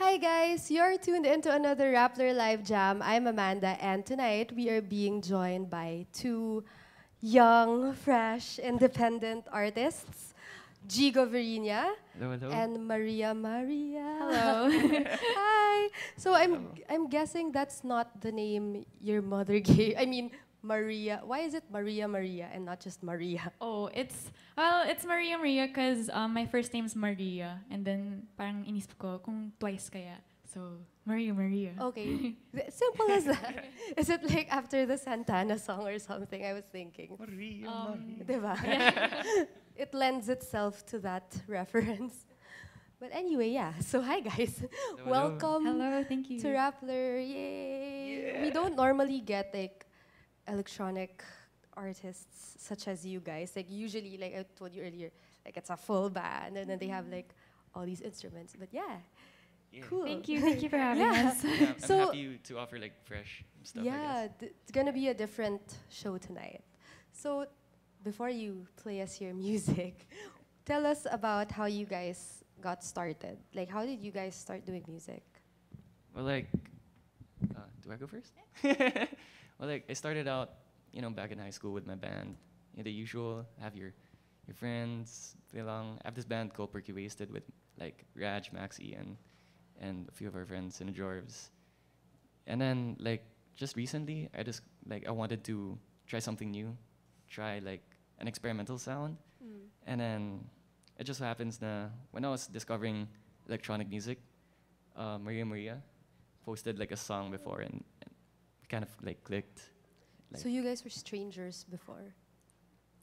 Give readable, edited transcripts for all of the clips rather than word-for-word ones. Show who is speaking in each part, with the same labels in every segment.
Speaker 1: Hi guys, you're tuned into another Rappler Live Jam. I'm Amanda, and tonight we are being joined by two young, fresh, independent artists, Jigo Viriña
Speaker 2: Hello, hello.
Speaker 1: and MariaMaria.
Speaker 3: Hello.
Speaker 1: Hi. So I'm
Speaker 2: Hello.
Speaker 1: I'm guessing that's not the name your mother gave. I mean Maria. Why is it MariaMaria and not just Maria?
Speaker 3: Oh, it's MariaMaria because my first name's Maria, and then parang inisip ko kung twice kaya. So MariaMaria.
Speaker 1: Okay, simple as that. Is it like after the Santana song or something? I was thinking.
Speaker 2: Maria.
Speaker 1: Diba? It lends itself to that reference. But anyway, yeah. So hi guys.
Speaker 2: Hello.
Speaker 1: Welcome
Speaker 3: Hello, thank you.
Speaker 1: to Rappler. Yay! We don't normally get like electronic artists such as you guys. Like usually, like I told you earlier, like it's a full band and then they have like all these instruments. But yeah,
Speaker 2: Yeah.
Speaker 1: cool.
Speaker 3: Thank you for having
Speaker 1: Yeah.
Speaker 3: us.
Speaker 2: Yeah, I'm
Speaker 1: So-
Speaker 2: happy to offer like fresh stuff.
Speaker 1: Yeah, it's gonna be a different show tonight. So, before you play us your music, tell us about how you guys got started. Like, how did you guys start doing music?
Speaker 2: Well, like, do I go first? Well, like, I started out, back in high school with my band. The usual, have your friends play along. I have this band called Perky Wasted with like Raj, Maxi, and a few of our friends in the Jorvs. And then like just recently, I wanted to try something new, try like an experimental sound. And then it just happens that when I was discovering electronic music, MariaMaria posted like a song before and we kind of like clicked. Like,
Speaker 1: So you guys were strangers before.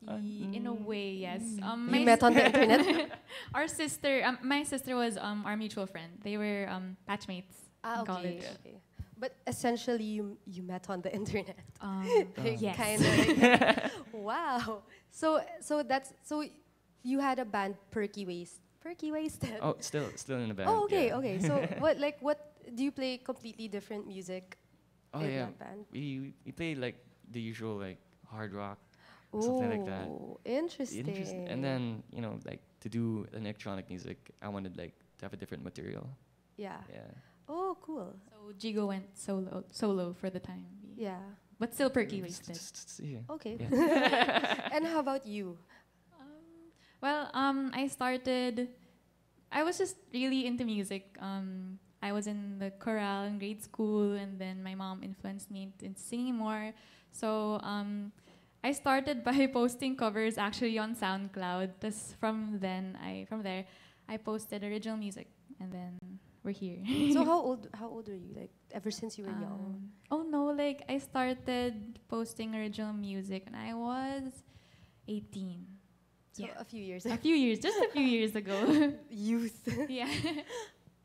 Speaker 3: In a way, yes.
Speaker 1: You met on the internet.
Speaker 3: Our sister, my sister was our mutual friend. They were batchmates in college.
Speaker 1: Okay. But essentially, you met on the internet. Like,
Speaker 3: Yes.
Speaker 1: kind of. Like, wow. So you had a band, Perky Wasted.
Speaker 2: oh, still in the band.
Speaker 1: Oh, okay,
Speaker 2: yeah.
Speaker 1: okay. So what do you play completely different music
Speaker 2: Oh
Speaker 1: in
Speaker 2: yeah,
Speaker 1: that band?
Speaker 2: we play like the usual like hard rock, something like that.
Speaker 1: Oh, interesting.
Speaker 2: And then like to do electronic music, I wanted like to have a different material.
Speaker 1: yeah.
Speaker 2: Yeah.
Speaker 1: Oh, cool.
Speaker 3: So Jigo went solo for the time being.
Speaker 1: Yeah.
Speaker 3: But still Perky Wasted.
Speaker 2: Yeah.
Speaker 1: Okay.
Speaker 2: Yeah.
Speaker 1: And how about you?
Speaker 3: I was just really into music. I was in the chorale in grade school, and then my mom influenced me in singing more. So I started by posting covers actually on SoundCloud. From there, I posted original music, and then we're here.
Speaker 1: So how old were you? Like ever since you were young?
Speaker 3: Oh no, like I started posting original music when I was 18.
Speaker 1: So
Speaker 3: yeah.
Speaker 1: a few years.
Speaker 3: Just a few years ago.
Speaker 1: Youth.
Speaker 3: Yeah.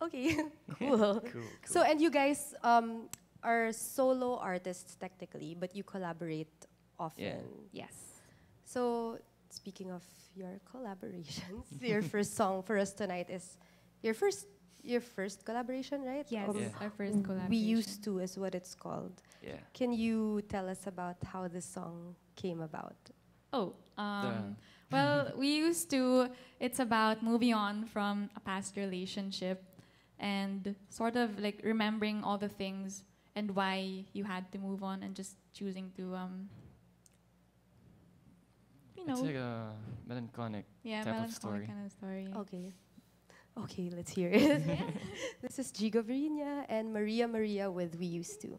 Speaker 1: Okay. Cool.
Speaker 2: Cool.
Speaker 1: So and you guys are solo artists technically, but you collaborate often.
Speaker 3: Yes.
Speaker 1: So speaking of your collaborations, your first song for us tonight is your first collaboration, right?
Speaker 3: Yes,
Speaker 2: Yeah.
Speaker 3: our first collaboration.
Speaker 1: We Used To is what it's called.
Speaker 2: Yeah.
Speaker 1: Can you tell us about how this song came about?
Speaker 3: Oh, well, We Used To, it's about moving on from a past relationship and sort of like remembering all the things and why you had to move on and just choosing to,
Speaker 2: It's like a melancholic
Speaker 3: yeah,
Speaker 2: type of
Speaker 3: melancholic
Speaker 2: story.
Speaker 3: kind of story.
Speaker 1: Okay. Okay, let's hear it. This is Jigo Viriña and MariaMaria with We Used To.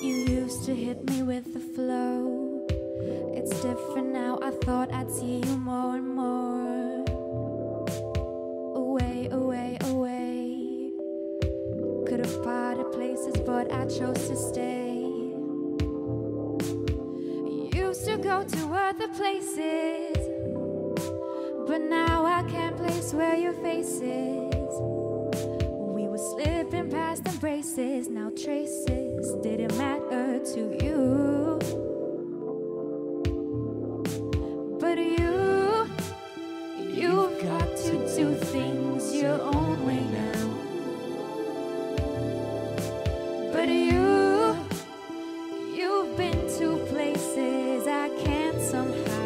Speaker 4: You used to hit me with the flow. It's different now, I thought I'd see you more and more. Away, away, away. Could have parted places, but I chose to stay. You used to go to other places, swear your faces. We were slipping past embraces, now traces didn't matter to you. But you've got to do things your own way now. But you've been to places I can't somehow.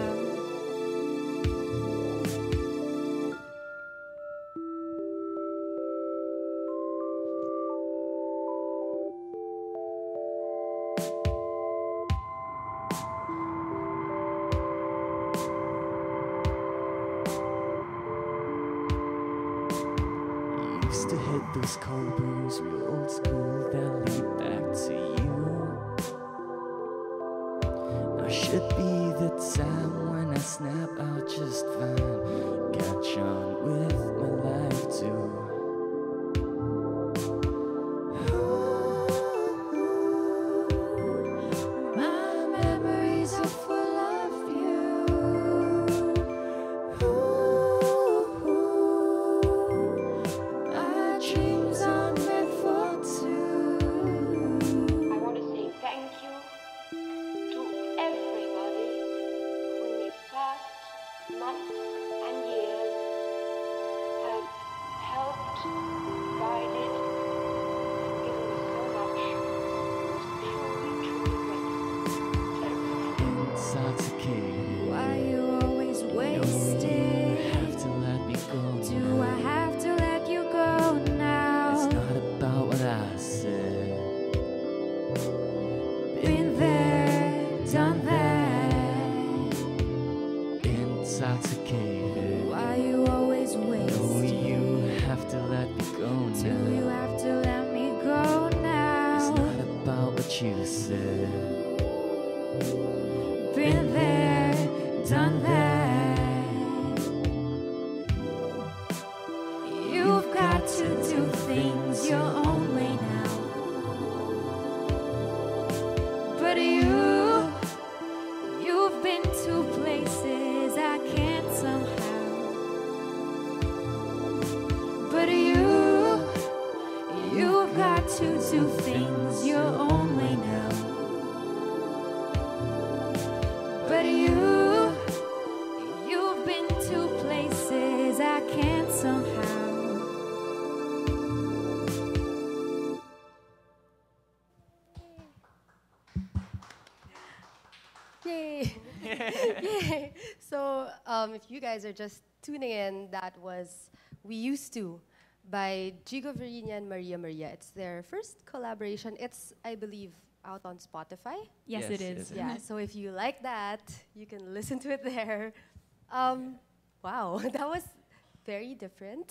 Speaker 2: Used to hit those corridors, real old school that lead back to you. Now should be the time when I snap out just fine. Catch on with my life too.
Speaker 4: My memories are full of you. My dreams are meant for two.
Speaker 5: I want to say thank you to everybody who in these past months and years have helped, guided, and given me so much. I'm truly, truly grateful.
Speaker 2: Intoxicated.
Speaker 4: Why you always
Speaker 2: You
Speaker 4: wasted?
Speaker 2: have to let me go
Speaker 4: Do
Speaker 2: now.
Speaker 4: I have to let you go now?
Speaker 2: It's not about what I said.
Speaker 4: Been there, done that.
Speaker 2: Intoxicated.
Speaker 4: Why you always
Speaker 2: No,
Speaker 4: wasted?
Speaker 2: you have to let me go
Speaker 4: Do you
Speaker 2: now.
Speaker 4: have to let me go
Speaker 2: It's
Speaker 4: now?
Speaker 2: not about what you said.
Speaker 4: Been there, done that. You've got to do things your own way now. But you've been to places I can't somehow. But you've got to do things your own way now. But you've been to places I can't somehow.
Speaker 1: Yay! Yay! So, if you guys are just tuning in, that was "We Used to" by Jigo, Viriña, and MariaMaria. It's their first collaboration. It's, I believe, out on Spotify.
Speaker 3: Yes, it is.
Speaker 1: Yeah. So if you like that, you can listen to it there. Wow, that was very different.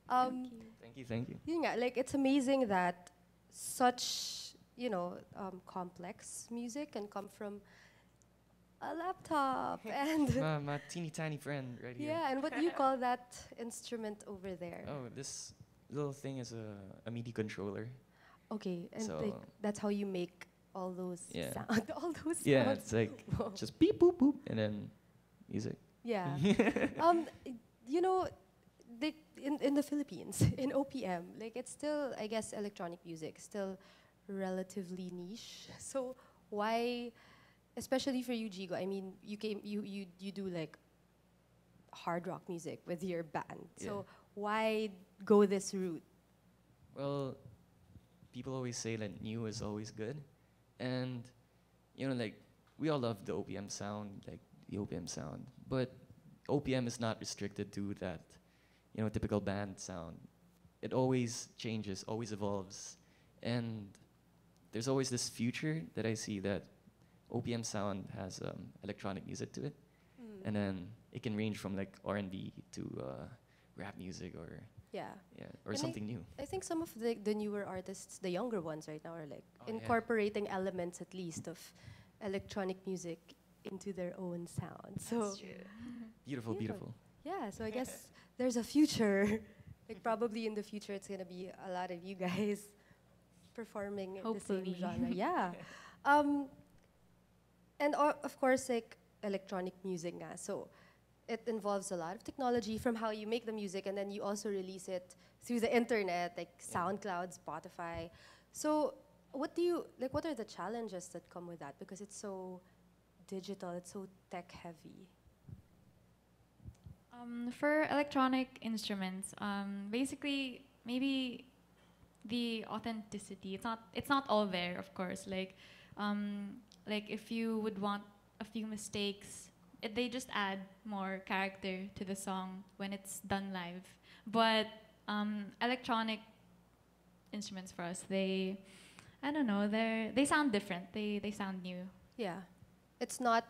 Speaker 2: Thank you, thank you.
Speaker 1: Yun nga, like it's amazing that such complex music can come from a laptop and
Speaker 2: My teeny tiny friend right here.
Speaker 1: yeah. And what do you call that instrument over there?
Speaker 2: Oh, this little thing is a MIDI controller.
Speaker 1: Okay, and
Speaker 2: So-
Speaker 1: like that's how you make all those
Speaker 2: Yeah.
Speaker 1: sound, all those
Speaker 2: Yeah,
Speaker 1: sounds.
Speaker 2: it's like
Speaker 1: Whoa.
Speaker 2: just beep boop boop and then music.
Speaker 1: Yeah. You know, in the Philippines, in OPM, like it's still, I guess, electronic music, still relatively niche. So why, especially for you, Jigo? I mean, you do like hard rock music with your band. So why go this route?
Speaker 2: Well, people always say that new is always good, and like we all love the OPM sound, like the OPM sound, but OPM is not restricted to that, typical band sound. It always changes, always evolves, and there's always this future that I see that OPM sound has electronic music to it, and then it can range from like R&B to rap music or
Speaker 1: Yeah.
Speaker 2: or
Speaker 1: And
Speaker 2: something new.
Speaker 1: I think some of the newer artists, the younger ones right now, are like
Speaker 2: Oh, yeah.
Speaker 1: incorporating elements at least of electronic music into their own sound. So
Speaker 2: Beautiful,
Speaker 1: Beautiful.
Speaker 2: beautiful.
Speaker 1: yeah, so I guess there's a future. Like probably in the future, it's gonna be a lot of you guys performing the
Speaker 3: Hopefully.
Speaker 1: same genre. Yeah, and of course, like electronic music. Nga. So it involves a lot of technology from how you make the music, and then you also release it through the internet, like SoundCloud, Spotify. So what do you, like, what are the challenges that come with that? Because it's so digital, it's so tech heavy.
Speaker 3: For electronic instruments, basically maybe the authenticity. It's not all there, of course. Like if you would want a few mistakes, they just add more character to the song when it's done live. But electronic instruments for us, I don't know, they sound different. They sound new.
Speaker 1: Yeah. It's not,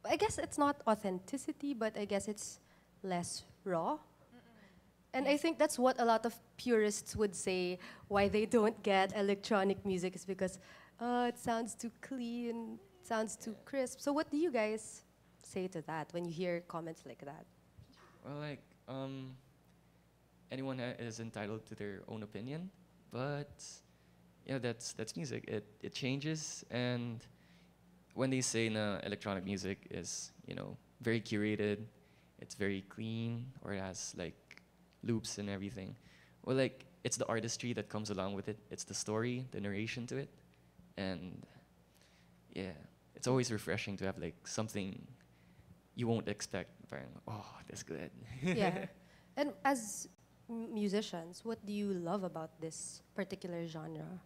Speaker 1: I guess it's not authenticity, but I guess it's less raw. And I think that's what a lot of purists would say why they don't get electronic music is because it sounds too clean, it sounds too crisp. So what do you guys say to that when you hear comments like that?
Speaker 2: Well, like, anyone is entitled to their own opinion, but yeah, that's music. It changes, and when they say electronic music is, you know, very curated, it's very clean, or it has like loops and everything. Well, like, it's the artistry that comes along with it. It's the story, the narration to it, and yeah, it's always refreshing to have like something you won't expect. Oh, that's good.
Speaker 1: Yeah. And as musicians, what do you love about this particular genre?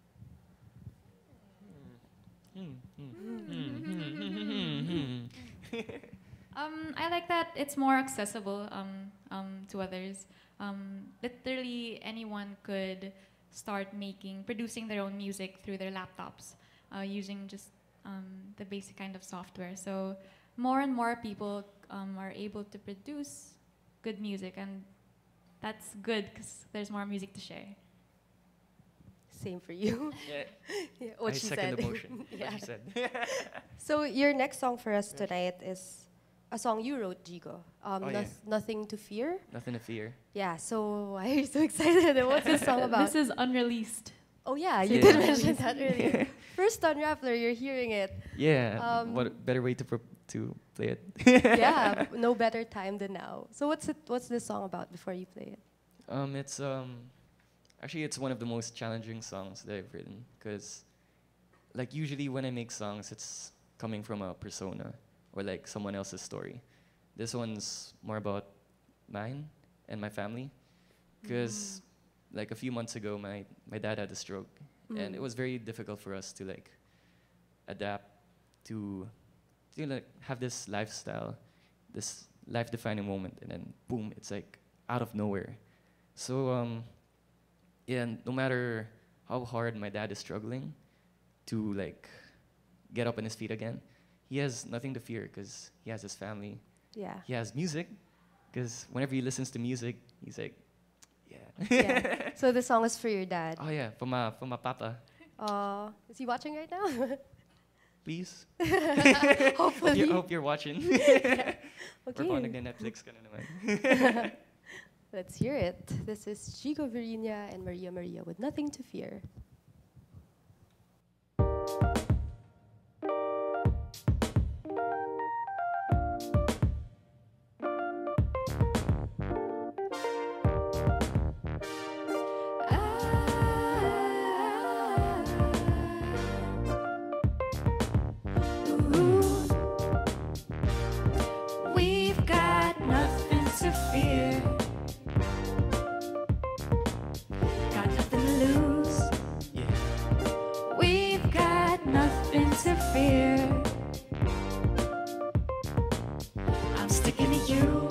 Speaker 3: I like that it's more accessible to others. Literally anyone could start producing their own music through their laptops using just the basic kind of software. So more and more people are able to produce good music, and that's good because there's more music to share.
Speaker 1: Same for you.
Speaker 2: Yeah.
Speaker 1: Yeah, what
Speaker 2: I
Speaker 1: she
Speaker 2: second
Speaker 1: said.
Speaker 2: the motion.
Speaker 1: Yeah.
Speaker 2: What she said.
Speaker 1: So your next song for us tonight is a song you wrote, Jigo.
Speaker 2: Yeah.
Speaker 1: Nothing to Fear.
Speaker 2: Nothing to fear.
Speaker 1: Yeah. So why are you so excited? What's this song about?
Speaker 3: This is unreleased.
Speaker 1: Oh yeah, you
Speaker 2: Yeah.
Speaker 1: did mention that earlier. First on Rappler, you're hearing it.
Speaker 2: Yeah. What better way to play it?
Speaker 1: Yeah, no better time than now. So what's this song about before you play it?
Speaker 2: It's actually it's one of the most challenging songs that I've written, because like usually when I make songs, it's coming from a persona or like someone else's story. This one's more about mine and my family, because like a few months ago, my dad had a stroke, and it was very difficult for us to like adapt to like have this lifestyle, this life-defining moment, and then boom, it's like out of nowhere. So yeah, no matter how hard my dad is struggling to like get up on his feet again, he has nothing to fear because he has his family.
Speaker 1: Yeah.
Speaker 2: He has music, because whenever he listens to music, he's like, yeah.
Speaker 1: Yeah. So the song is for your dad.
Speaker 2: Oh yeah, for my papa.
Speaker 1: Is he watching right now?
Speaker 2: Please.
Speaker 1: Hopefully.
Speaker 2: Hope you're watching.
Speaker 1: Okay.
Speaker 2: We're bonding na Netflix ka na naman.
Speaker 1: Let's hear it. This is Jigo, Viriña, and MariaMaria with Nothing to Fear.
Speaker 4: We've got nothing to fear. Got nothing to lose.
Speaker 2: Yeah.
Speaker 4: We've got nothing to fear. I'm sticking to you.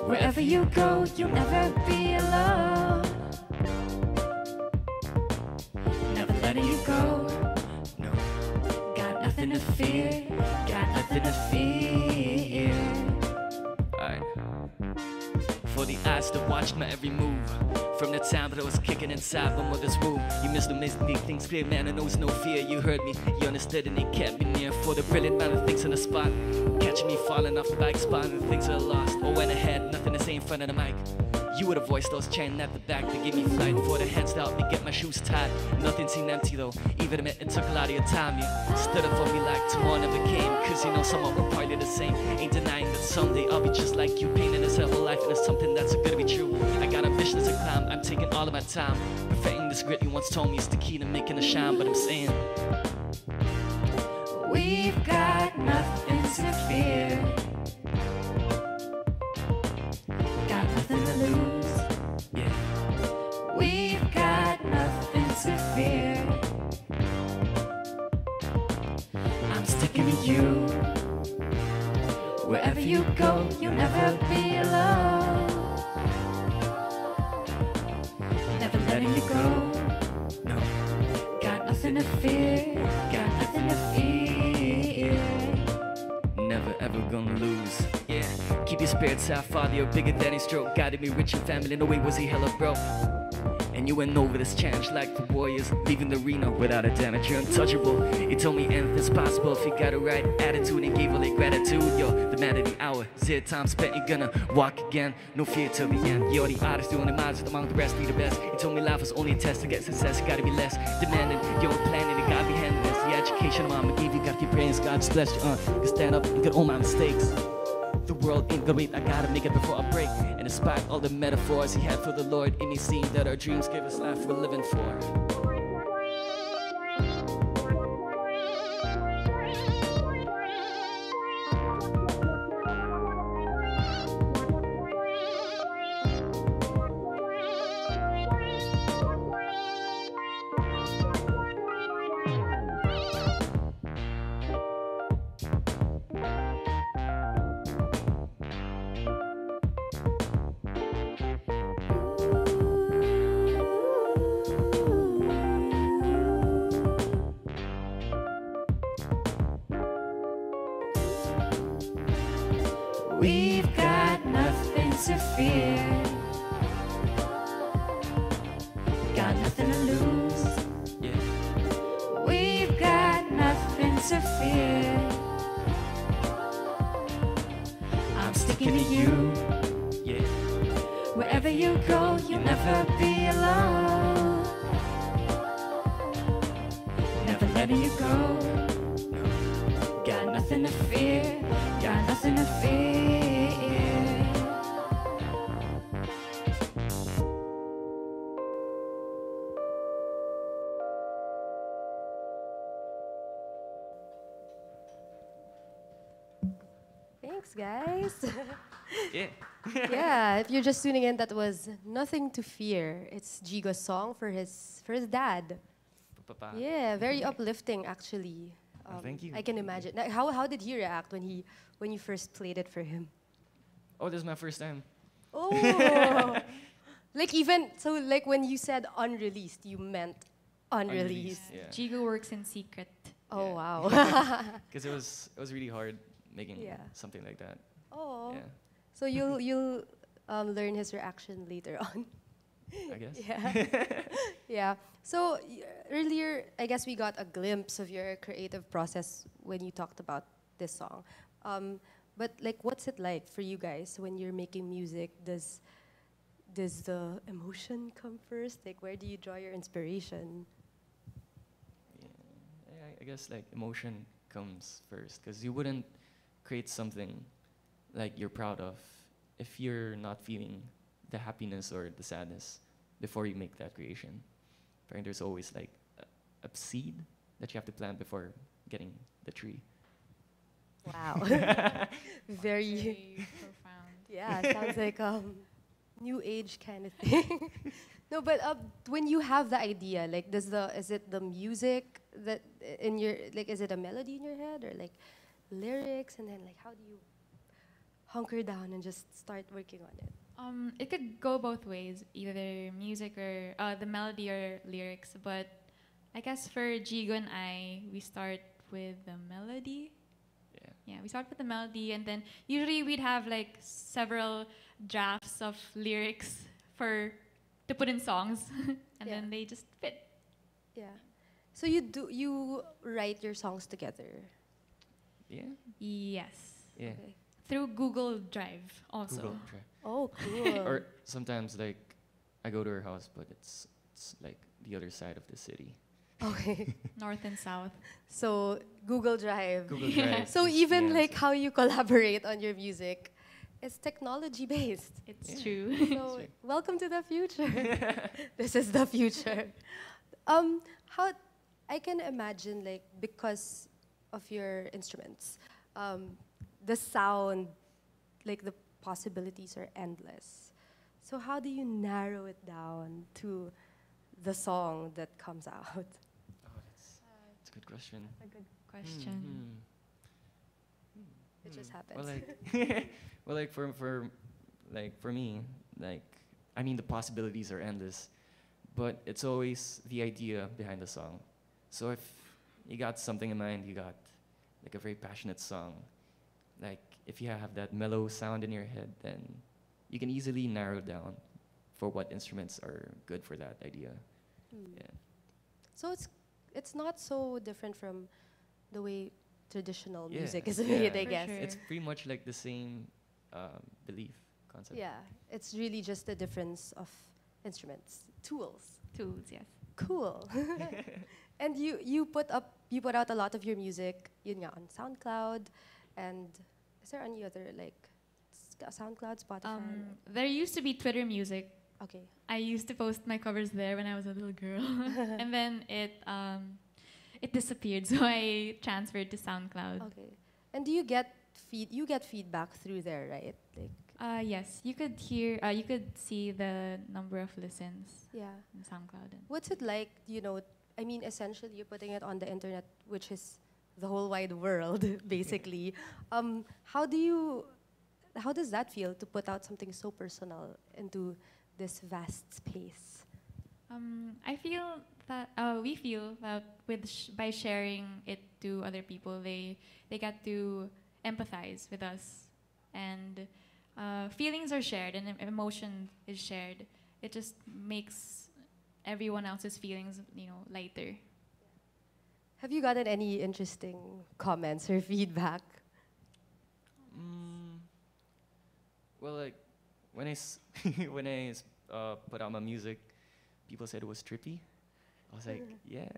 Speaker 4: Wherever you go, you'll never be alone. Never letting you go.
Speaker 2: No.
Speaker 4: Got nothing to fear. Got nothing to fear.
Speaker 2: Alright. For the eyes that watched my every move, from the time that I was kicking inside my mother's womb, you missed the make things clear, man. I know it's no fear. You heard me, you understood, and it kept me near. For the brilliant amount of things on the spot, catching me falling off the bike, spotting the things I lost. Or when I had nothing to say in front of the mic, you were the voice that was chanting at the back to give me flight. For the hands to help me get my shoes tied. Nothing seemed empty though, even if it took a lot of your time. You stood up for me like tomorrow never came, cause you know someone we're partly the same. Ain't denying that someday I'll be just like you. Pain in this whole life, and it's something that's gonna be true. I got ambitions to climb, I'm taking all of my time. Perfecting this grit you once told me is the key to making a shine. But I'm saying,
Speaker 4: We've got nothing to fear. Got nothing to lose.
Speaker 2: yeah,
Speaker 4: We've got nothing to fear. I'm sticking to you. Wherever you go, you'll never be alone. Never letting you go.
Speaker 2: no,
Speaker 4: Got nothing to fear. Got nothing to fear.
Speaker 2: never ever gonna lose. Yeah, keep your spirits high, father, you're bigger than his stroke. Guided me rich and family, no way was he hella broke. And you went over this challenge like the warriors, leaving the arena without a damage. You're untouchable. You told me anything's possible if you got a right attitude and gave all that gratitude. You're the man of the hour. 0 time spent, you're gonna walk again. No fear till the end. You're the artist, doing the minds among the rest, be the best. You told me life was only a test to get success. You gotta be less demanding. Your own planning, you gotta be handling this. The education mama gave you, got your brains, God just blessed you. You can stand up and get all my mistakes. The world ain't gonna wait, I gotta make it before I break. And despite all the metaphors he had for the Lord, in me seeing that our dreams give us life we're living for.
Speaker 4: We've got nothing to fear. Got nothing to lose.
Speaker 2: Yeah,
Speaker 4: We've got nothing to fear. I'm sticking to you.
Speaker 2: yeah,
Speaker 4: Wherever you go, you'll never be alone. Never letting you go. Got nothing to fear. Got nothing to fear.
Speaker 1: Thanks, guys.
Speaker 2: yeah.
Speaker 1: Yeah, if you're just tuning in, that was Nothing to Fear. It's Jigo's song for his dad.
Speaker 2: Pa-pa-pa.
Speaker 1: Yeah, very uplifting actually.
Speaker 2: Thank you.
Speaker 1: I can imagine. Like, how did he react when you first played it for him?
Speaker 2: Oh, this is my first time.
Speaker 1: Oh, like when you said unreleased, you meant unreleased.
Speaker 2: Yeah.
Speaker 3: Jigo works in secret.
Speaker 1: Oh
Speaker 2: Yeah.
Speaker 1: wow.
Speaker 2: Because it was really hard making
Speaker 1: Yeah.
Speaker 2: something like that.
Speaker 1: Oh,
Speaker 2: Yeah,
Speaker 1: so you'll learn his reaction later on.
Speaker 2: I guess.
Speaker 1: Yeah. Yeah. So earlier, I guess we got a glimpse of your creative process when you talked about this song. But like, what's it like for you guys when you're making music? Does the emotion come first? Like, where do you draw your inspiration?
Speaker 2: Yeah, I guess like emotion comes first, because you wouldn't create something like you're proud of if you're not feeling the happiness or the sadness before you make that creation. Right? There's always like a seed that you have to plant before getting the tree.
Speaker 1: Wow. Very.
Speaker 3: Very profound.
Speaker 1: Yeah, sounds like new age kind of thing. No, but when you have the idea, like, is it the music that in your, like, is it a melody in your head or like lyrics, and then like how do you hunker down and just start working on it?
Speaker 3: It could go both ways, either music or the melody or lyrics. But I guess for Jigo and I, we start with the melody. Yeah, we start with the melody, and then usually we'd have like several drafts of lyrics to put in songs, and
Speaker 1: Yeah.
Speaker 3: then they just fit.
Speaker 1: Yeah. So you write your songs together.
Speaker 2: Yeah.
Speaker 3: Yes,
Speaker 2: Yeah.
Speaker 1: Okay.
Speaker 3: through Google Drive also.
Speaker 2: Google Drive.
Speaker 1: Oh, cool.
Speaker 2: Or sometimes like I go to her house, but it's like the other side of the city.
Speaker 1: Okay.
Speaker 3: North and south.
Speaker 1: So Google Drive.
Speaker 2: Google Drive.
Speaker 1: So
Speaker 2: is the
Speaker 1: even like
Speaker 2: answer.
Speaker 1: how you collaborate on your music, it's technology based.
Speaker 3: It's
Speaker 2: Yeah.
Speaker 3: true.
Speaker 1: So welcome to the future. This is the future. How I can imagine like because of your instruments, the sound, like the possibilities are endless. So how do you narrow it down to the song that comes out?
Speaker 2: Oh, that's a good question.
Speaker 3: A good question.
Speaker 1: It just happens.
Speaker 2: Well, like, well, like for me, like, I mean, the possibilities are endless, but it's always the idea behind the song. So if you got something in mind, you got like a very passionate song, like if you have that mellow sound in your head, then you can easily narrow down for what instruments are good for that idea. Yeah.
Speaker 1: So it's not so different from the way traditional
Speaker 2: Yeah,
Speaker 1: music is
Speaker 2: yeah.
Speaker 1: made, I
Speaker 3: For
Speaker 1: guess.
Speaker 3: sure.
Speaker 2: It's pretty much like the same belief concept.
Speaker 1: Yeah, it's really just the difference of instruments, tools.
Speaker 3: Tools, yes.
Speaker 1: Cool. And you put out a lot of your music, yun nga, on SoundCloud, and is there any other like SoundCloud, Spotify?
Speaker 3: There used to be Twitter music.
Speaker 1: Okay.
Speaker 3: I used to post my covers there when I was a little girl, and then it disappeared. So I transferred to SoundCloud.
Speaker 1: Okay. And do you get feedback through there, right? Like
Speaker 3: Yes, you could you could see the number of listens
Speaker 1: yeah.
Speaker 3: in SoundCloud.
Speaker 1: What's it like, I mean, essentially you're putting it on the internet, which is the whole wide world, basically. How does that feel to put out something so personal into this vast space?
Speaker 3: I feel that we feel that by sharing it to other people, they get to empathize with us, and feelings are shared and emotion is shared. It just makes everyone else's feelings, lighter.
Speaker 1: Have you gotten any interesting comments or feedback?
Speaker 2: Well, like when when I put out my music, people said it was trippy. I was like, yeah,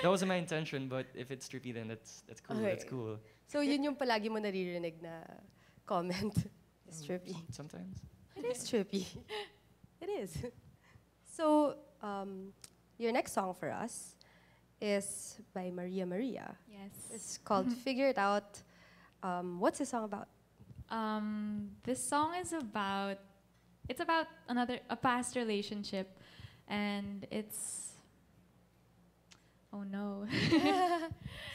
Speaker 2: that wasn't my intention, but if it's trippy, then that's cool.
Speaker 1: Okay.
Speaker 2: That's cool.
Speaker 1: So yun yung palagi mo naririnig na comment. It's trippy.
Speaker 2: Sometimes.
Speaker 1: It is trippy. It is. So your next song for us is by MariaMaria.
Speaker 3: Yes.
Speaker 1: It's called Figure It Out. What's the song about?
Speaker 3: This song is about a past relationship, and it's oh no.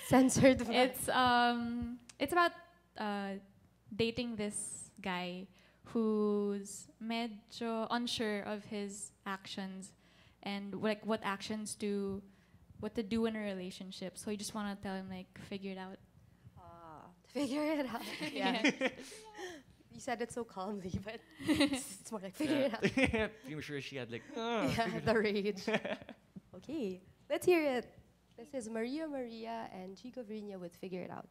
Speaker 1: Censored.
Speaker 3: It's about dating this guy who's medyo unsure of his actions and what to do in a relationship. So you just want to tell him figure it out.
Speaker 1: Figure it out. Yeah. You said it so calmly, but it's more like figure it out.
Speaker 2: I'm sure she had
Speaker 1: Yeah, the rage. Okay, let's hear it. This is MariaMaria and Jigo Viriña with Figure It Out.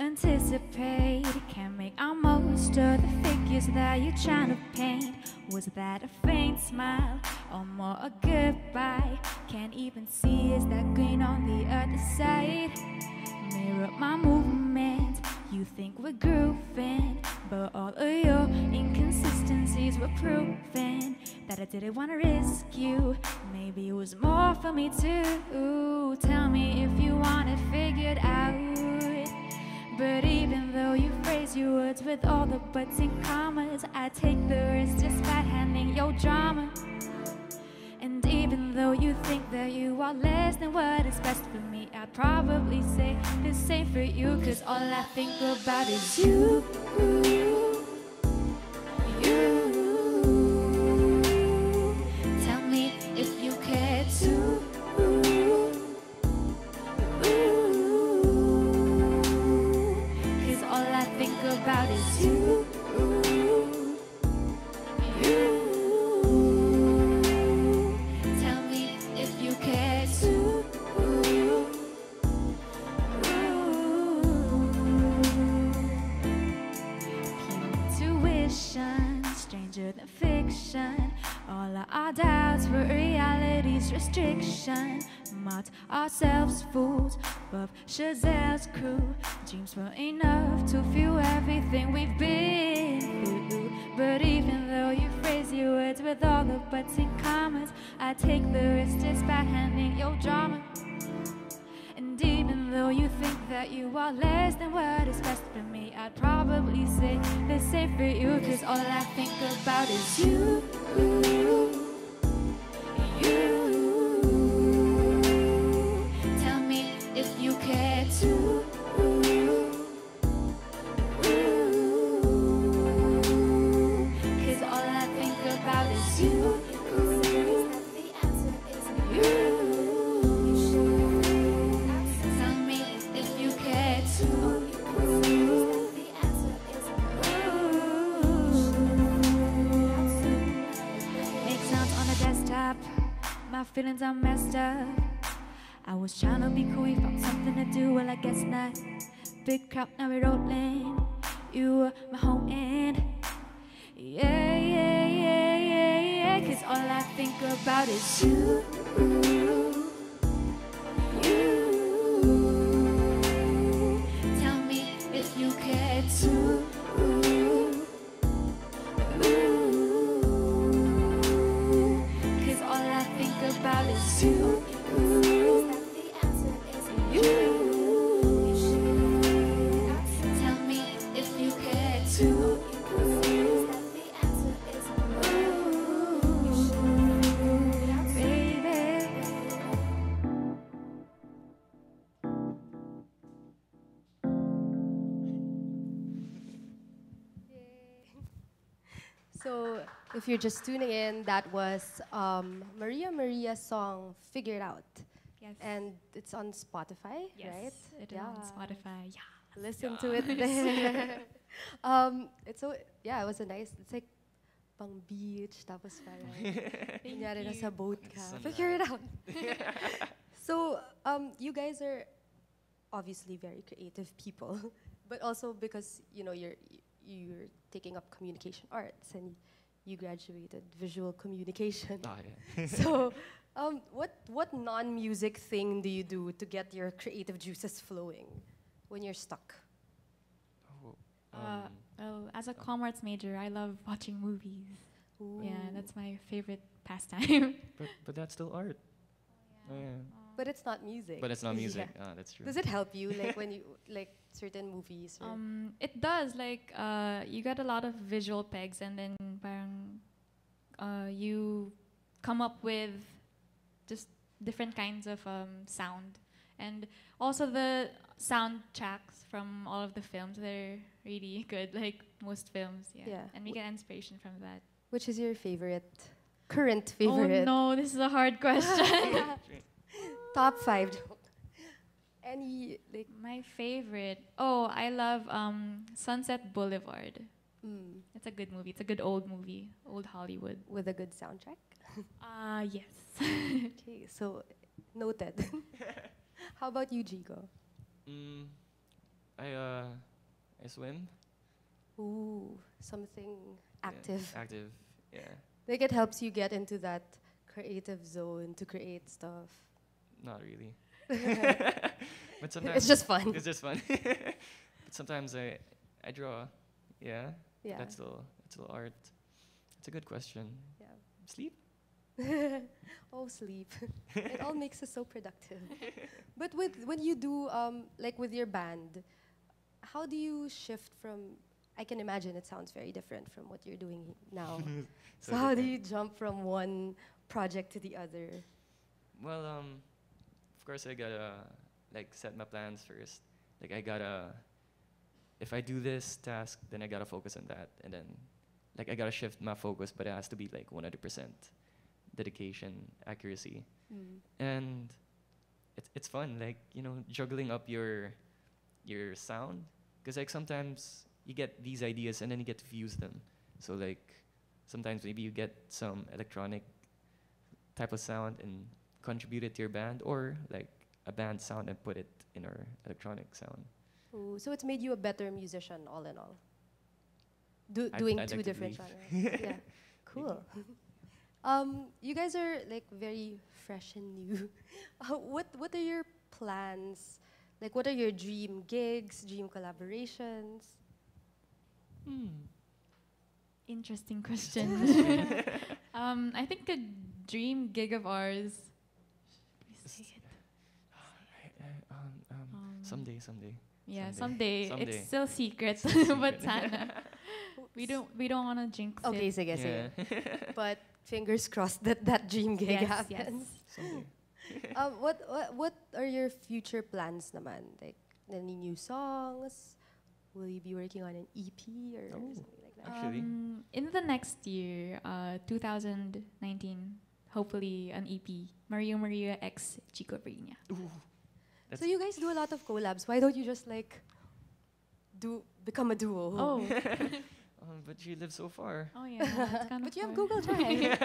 Speaker 4: Anticipate, can't make out most of the figures that you're trying to paint. Was that a faint smile or more a goodbye? Can't even see, is that green on the other side? Mirror my movement, you think we're grooving, but all of your inconsistencies were proven that I didn't want to risk you. Maybe it was more for me too. Tell me if you want it figured out. But even though you phrase your words with all the buts and commas, I take the risk just by handling your drama. And even though you think that you are less than what is best for me, I'd probably say the same for you, 'cause all I think about is you. Tell me if you care too. About is you. our doubts were reality's restriction. Mocked ourselves fools of Chazelle's crew. Dreams were enough to fuel everything we've been through. But even though you phrase your words with all the buts and commas, I take the risk just by handing your drama. And even though you think that you are less than what is best for me, I'd probably say the same for you. Cause all I think about is you. Tell me if you care too. Cause all I think about is you. Tell me if you care too. Make sounds on the desktop. My feelings are messed up. I was trying to be cool, you found something to do, well I guess not. Big crowd, now we're rolling. You were my home end. Yeah, yeah, yeah, yeah, yeah. Cause all I think about is you. Tell me if you care too. Cause all I think about is you. Tell me if you care too. Baby.
Speaker 1: So, if you're just tuning in, that was MariaMaria's song "Figure It Out,"
Speaker 3: Yes.
Speaker 1: and it's on Spotify,
Speaker 3: Yes,
Speaker 1: right?
Speaker 3: it is on Spotify. Yeah.
Speaker 1: Listen to it there. It's so yeah, it was a nice. It's like pang beach, tapos parang kunyari nasa boat ka.
Speaker 2: Sunrise.
Speaker 1: Figure it out. So you guys are obviously very creative people, but also because you're taking up communication arts and you graduated visual communication.
Speaker 2: Oh, yeah.
Speaker 1: So what non-music thing do you do to get your creative juices flowing when you're stuck?
Speaker 2: Oh,
Speaker 3: Well, as a comm arts major, I love watching movies.
Speaker 1: Ooh.
Speaker 3: Yeah, that's my favorite pastime.
Speaker 2: but that's still art. Oh, yeah.
Speaker 1: But it's not music.
Speaker 2: But it's not music.
Speaker 1: Yeah.
Speaker 2: Ah, that's true.
Speaker 1: Does it help you, like when you like certain movies? Or
Speaker 3: It does. Like, you got a lot of visual pegs, and then parang, you come up with just different kinds of sound, and also the soundtracks from all of the films. They're really good, like most films. Yeah.
Speaker 1: Yeah.
Speaker 3: And we get inspiration from that.
Speaker 1: which is your current favorite?
Speaker 3: Oh no, this is a hard question.
Speaker 1: Top 5. Any like
Speaker 3: My favorite. Oh, I love Sunset Boulevard. It's a good movie. It's a good old movie, old Hollywood.
Speaker 1: with a good soundtrack?
Speaker 3: Yes.
Speaker 1: Okay, so noted. How about you, Jigo?
Speaker 2: I swim.
Speaker 1: Ooh, something
Speaker 2: Yeah,
Speaker 1: active.
Speaker 2: active. Yeah.
Speaker 1: Like it helps you get into that creative zone to create stuff.
Speaker 2: Not really. But sometimes
Speaker 1: It's just fun.
Speaker 2: It's just fun. But sometimes I draw. Yeah.
Speaker 1: Yeah.
Speaker 2: That's still art. It's a good question.
Speaker 1: Yeah.
Speaker 2: Sleep.
Speaker 1: Oh, sleep. It all makes us so productive. But when you do like with your band, how do you shift from? I can imagine it sounds very different from what you're doing now. So how do you jump from one project to the other?
Speaker 2: Well, of course I gotta like set my plans first. Like I gotta, if I do this task, then I gotta focus on that, and then like I gotta shift my focus, but it has to be like 100% dedication, accuracy, and it's fun. Like juggling up your sound, because like sometimes you get these ideas and then you get to fuse them. So like sometimes maybe you get some electronic type of sound and contribute it to your band, or like a band sound and put it in our electronic sound.
Speaker 1: Ooh, so it's made you a better musician, all in all.
Speaker 2: I'd
Speaker 1: Doing
Speaker 2: like
Speaker 1: two
Speaker 2: to
Speaker 1: different
Speaker 2: believe.
Speaker 1: genres. Yeah, cool. You guys are like very fresh and new. What are your plans? Like, what are your dream gigs, dream collaborations?
Speaker 3: Interesting question. I think a dream gig of ours. Should we say it?
Speaker 2: Someday.
Speaker 3: Yeah,
Speaker 2: Someday.
Speaker 3: someday.
Speaker 2: Someday.
Speaker 3: It's still secret, but sana. We don't want to jinx
Speaker 1: Okay,
Speaker 3: it.
Speaker 1: sige, sige.
Speaker 2: Yeah.
Speaker 1: But fingers crossed that that dream gig
Speaker 3: Yes,
Speaker 1: happens.
Speaker 2: Someday.
Speaker 1: What are your future plans naman? Like, any new songs? Will you be working on an EP or
Speaker 2: Oh.
Speaker 1: something like that?
Speaker 2: Actually.
Speaker 3: In the next year, 2019, hopefully an EP, MariaMaria X Jigo Viriña.
Speaker 2: Ooh.
Speaker 1: So you guys do a lot of collabs. Why don't you just like become a duo?
Speaker 3: Oh,
Speaker 2: But you live so far.
Speaker 3: oh yeah, it's kind of
Speaker 1: But you have
Speaker 3: far.
Speaker 1: Google Drive.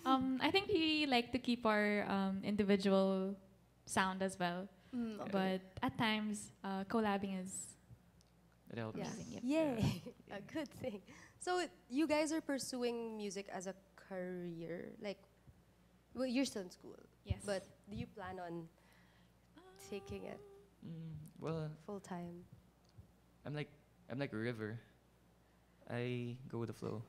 Speaker 3: I think we like to keep our individual sound as well,
Speaker 1: Okay.
Speaker 3: but at times collabing is
Speaker 2: It helps.
Speaker 1: Yeah.
Speaker 3: amazing. Yep.
Speaker 1: Yay. A good thing. So you guys are pursuing music as a career. Like, well, you're still in school,
Speaker 3: Yes.
Speaker 1: but do you plan on taking it
Speaker 2: Well,
Speaker 1: full time?
Speaker 2: I'm like a river. I go with the flow.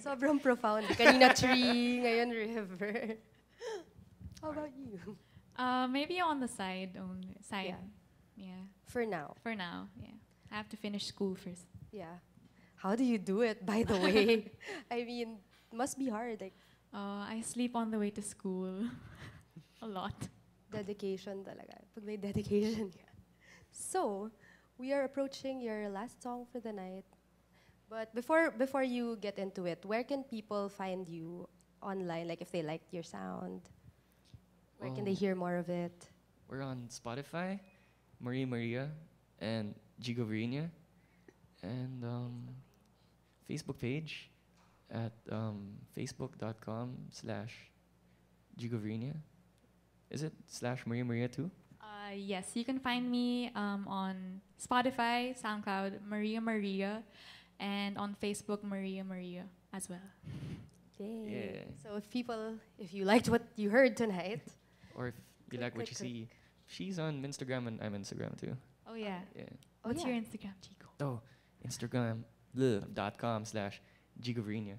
Speaker 1: Sobrang profound. Kanina tree, ngayon river. How about you?
Speaker 3: Maybe on the side only. Side. Yeah.
Speaker 1: For now.
Speaker 3: For now. Yeah. I have to finish school first.
Speaker 1: Yeah. How do you do it, by the way? I mean, must be hard. Like,
Speaker 3: I sleep on the way to school a lot.
Speaker 1: dedication talaga. Pag may dedication ka. So, we are approaching your last song for the night. But before you get into it, where can people find you online? Like if they liked your sound, where can they hear more of it?
Speaker 2: We're on Spotify, MariaMaria, and Jigo Viriña, and Facebook page at facebook.com/Jigo Viriña. Is it /MariaMaria too?
Speaker 3: Yes, you can find me on Spotify, SoundCloud, MariaMaria, and on Facebook, MariaMaria as well.
Speaker 1: Yay.
Speaker 2: Yeah.
Speaker 1: So if you liked what you heard tonight,
Speaker 2: Or if you like what you see, she's on Instagram and I'm Instagram too.
Speaker 3: Oh yeah.
Speaker 2: Yeah.
Speaker 3: What's
Speaker 1: yeah.
Speaker 3: your Instagram, Jigo?
Speaker 2: Oh, Instagram.com/Jigo Viriña.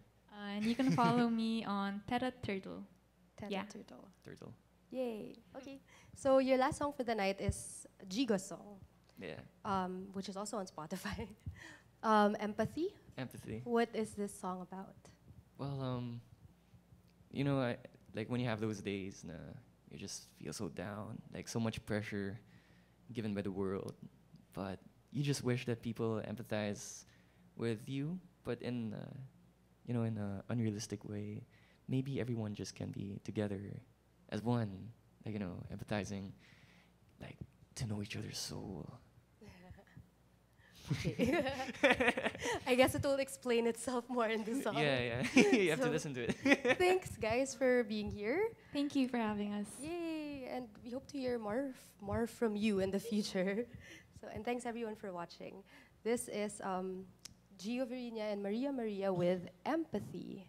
Speaker 3: And you can follow me on Teta Turtle.
Speaker 1: Teta
Speaker 3: Yeah.
Speaker 1: Turtle.
Speaker 2: Turtle.
Speaker 1: Yay. Okay. So your last song for the night is Jigo's song,
Speaker 2: Yeah.
Speaker 1: which is also on Spotify. Empathy.
Speaker 2: Empathy.
Speaker 1: What is this song about?
Speaker 2: Well, you know, like when you have those days, you just feel so down, like so much pressure given by the world, but you just wish that people empathize with you, but in in an unrealistic way. Maybe everyone just can be together as one, like empathizing, like to know each other's soul.
Speaker 1: Okay. I guess it will explain itself more in the song.
Speaker 2: Yeah. You have to
Speaker 1: So-
Speaker 2: listen to it.
Speaker 1: Thanks, guys, for being here.
Speaker 3: Thank you for having us.
Speaker 1: Yay! And we hope to hear more from you in the future. And thanks everyone for watching. This is Gio Viriña and MariaMaria with Empathy.